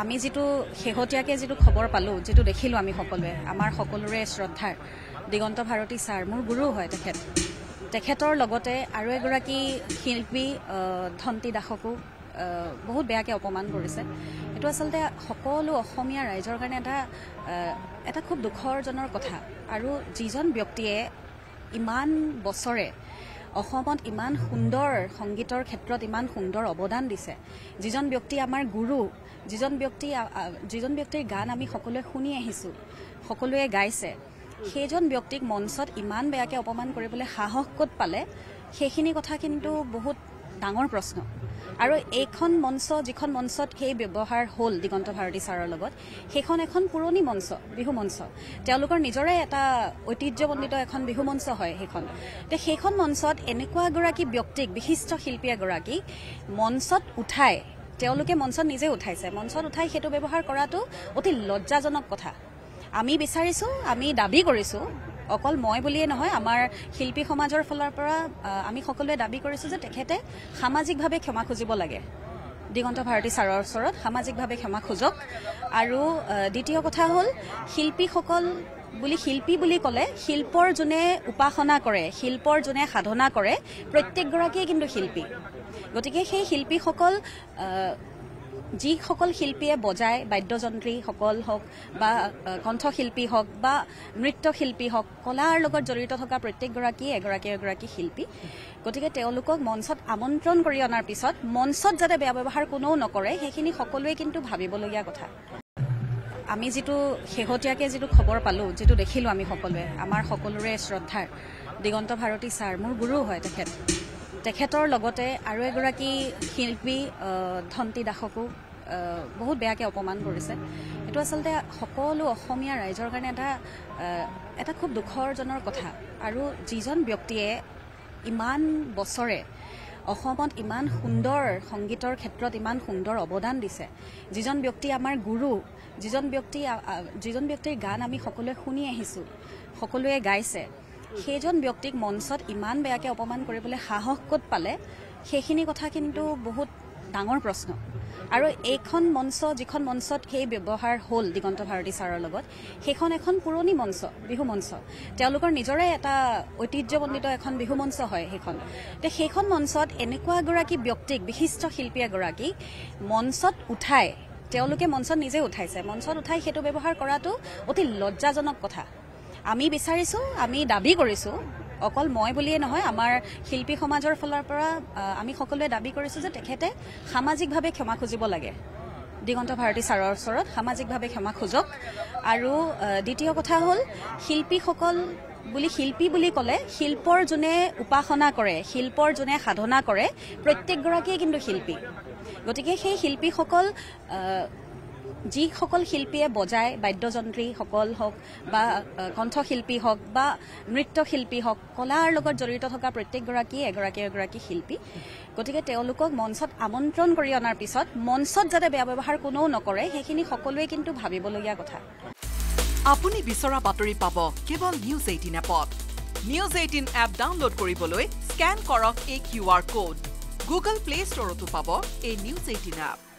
আমি যেটো শেহতীয়াকে যেটো খবৰ পালো যেটো দেখিলো আমি সকলোৱে আমাৰ সকলোৰে শ্ৰদ্ধাৰ দিগন্ত ভাৰতী ছাৰ মোৰ গুৰু হয় তেখেতৰ লগতে আৰু এগৰাকী শিল্পী ধন্তি দাসকো বহুত বেয়াকে অপমান কৰিছে এটো আসলতে সকলো অসমীয়া ৰাইজৰ কাৰণে এটা খুব দুখৰজনৰ কথা আৰু যিজন ব্যক্তিয়ে ইমান বছৰে অসমত ইমান সুন্দৰ সংগীতৰ ক্ষেত্ৰত ইমান সুন্দৰ অৱদান দিছে যিজন ব্যক্তি আমাৰ গুৰু যিজন ব্যক্তিৰ গান আমি সকলোৱে শুনি আহিছো সকলোৱে গাইছে সেইজন ব্যক্তিক মঞ্চত ইমান বেয়াকে অপমান কৰিবলৈ সাহস ক'ত পালে সেইখিনি কথা কিন্তু বহুত ডাঙৰ প্ৰশ্ন আৰু এইখন মঞ্চ যিখন মঞ্চত সেই ব্যৱহাৰ হ'ল দিগন্ত ভাৰতী ছাৰৰ লগত সেইখন এখন পুৰণি মঞ্চ বিহু মঞ্চ তেওঁলোকৰ নিজৰে এটা ঐতিহ্যমণ্ডিত এখন বিহু মঞ্চ হয় সেইখন মঞ্চত এনেকুৱা এগৰাকী ব্যক্তিক বিশিষ্ট শিল্পী এগৰাকী মঞ্চত উঠাই তেওঁলোকে মঞ্চত নিজে উঠাইছে মঞ্চত উঠাই সেইটো ব্যৱহাৰ কৰাটো অতি লজ্জাজনক কথা আমি বিচাৰিছো আমি দাবী কৰিছো অকল মই বুলিয়ে নহয় আমাৰ শিল্পী সমাজৰ ফলৰ পৰা আমি সকলোৱে দাবী কৰিছো যে তেখেতে সামাজিকভাৱে ক্ষমা খুজিব লাগে দিগন্ত ভাৰতী ছাৰৰ ওচৰত সামাজিকভাৱে ক্ষমা খুজক আৰু দ্বিতীয় কথা হ'ল শিল্পী বুলি ক'লে শিল্পৰ যোনে উপাসনা কৰে শিল্পৰ যোনে সাধনা কৰে প্ৰত্যেকগৰাকীয়ে কিন্তু শিল্পী গতিকে সেই শিল্পীসকল যিসকল শিল্পীয়ে বজায় বাদ্যযন্ত্ৰী সকল হওক বা কণ্ঠশিল্পী হওক বা নৃত্যশিল্পী হওক কলাৰ লগত জড়িত থকা প্ৰত্যেকগৰাকী এগৰাকী শিল্পী গতিকে তেওঁলোকক মঞ্চত আমন্ত্ৰণ কৰি অনাৰ পিছত মঞ্চত যাতে বেয়া ব্যৱহাৰ কোনেও নকৰে সেইখিনি সকলোৱে কিন্তু ভাবিবলগীয়া কথা আমি যেটো শেহতীয়াকে যেটো খবৰ পালো যেটো দেখিলো আমি সকলোৱে আমাৰ সকলোৰে শ্ৰদ্ধাৰ দিগন্ত ভাৰতী ছাৰ মোৰ গুৰু হয় তেখেতৰ লগতে আৰু এগৰাকী শিল্পী ধন্তি দাসকো বহুত বেয়াকে অপমান কৰিছে এটো আসলতে সকলো অসমীয়া ৰাইজৰ কাৰণে এটা খুব দুখৰজনৰ কথা আৰু যিজন ব্যক্তিয়ে ইমান বছৰে অসমত ইমান সুন্দৰ সংগীতৰ ক্ষেত্ৰত ইমান সুন্দৰ অৱদান দিছে যিজন ব্যক্তি আমাৰ গুৰু যিজন ব্যক্তিৰ গান আমি সকলোৱে শুনি আহিছো সকলোৱে গাইছে সেইজন ব্যক্তিক মঞ্চত ইমান বেয়াকে অপমান কৰিবলৈ সাহস ক'ত পালে সেইখিনি কথা কিন্তু বহুত ডাঙৰ প্ৰশ্ন আৰু এইখন মঞ্চ যিখন মঞ্চত সেই ব্যৱহাৰ হ'ল দিগন্ত ভাৰতী ছাৰৰ লগত সেইখন এখন পুৰণি মঞ্চ বিহু মঞ্চ তেওঁলোকৰ নিজৰে এটা ঐতিহ্যমণ্ডিত এখন বিহু মঞ্চ হয় সেইখন মঞ্চত এনেকুৱা এগৰাকী ব্যক্তিক বিশিষ্ট শিল্পী এগৰাকী মঞ্চত উঠাই তেওঁলোকে মঞ্চত নিজে উঠাইছে মঞ্চত উঠাই সেইটো ব্যৱহাৰ কৰাটো অতি লজ্জাজনক কথা আমি বিচাৰিছো আমি দাবী কৰিছো অকল মই বুলিয়ে নহয় আমাৰ শিল্পী সমাজৰ ফলৰ পৰা আমি সকলোৱে দাবী কৰিছো যে তেখেতে সামাজিকভাৱে ক্ষমা খুজিব লাগে দিগন্ত ভাৰতী ছাৰৰ ওচৰত সামাজিকভাৱে ক্ষমা খুজক আৰু দ্বিতীয় কথা হ'ল শিল্পী বুলি ক'লে শিল্পৰ যোনে উপাসনা কৰে শিল্পৰ যোনে সাধনা কৰে প্ৰত্যেকগৰাকীয়ে কিন্তু শিল্পী গতিকে সেই শিল্পীসকল যিসকল শিল্পীয়ে বজায় বাদ্যযন্ত্ৰী সকল হওক বা কণ্ঠশিল্পী হওক বা নৃত্যশিল্পী হওক কলাৰ লগত জড়িত থকা প্ৰত্যেকগৰাকী এগৰাকী শিল্পী গতিকে তেওঁলোকক মঞ্চত আমন্ত্ৰণ কৰি অনাৰ পিছত মঞ্চত যাতে বেয়া ব্যৱহাৰ কোনেও নকৰে সেইখিনি সকলোৱে কিন্তু ভাবিবলগীয়া কথা আপুনি বিচৰা বাতৰি পাব কেৱল নিউজ 18 এপত নিউজ 18 এপ ডাউনলোড কৰিবলৈ স্ক্যান কৰক এই QR কোড গুগল প্লে ষ্টৰতো পাব এই নিউজ 18 এপ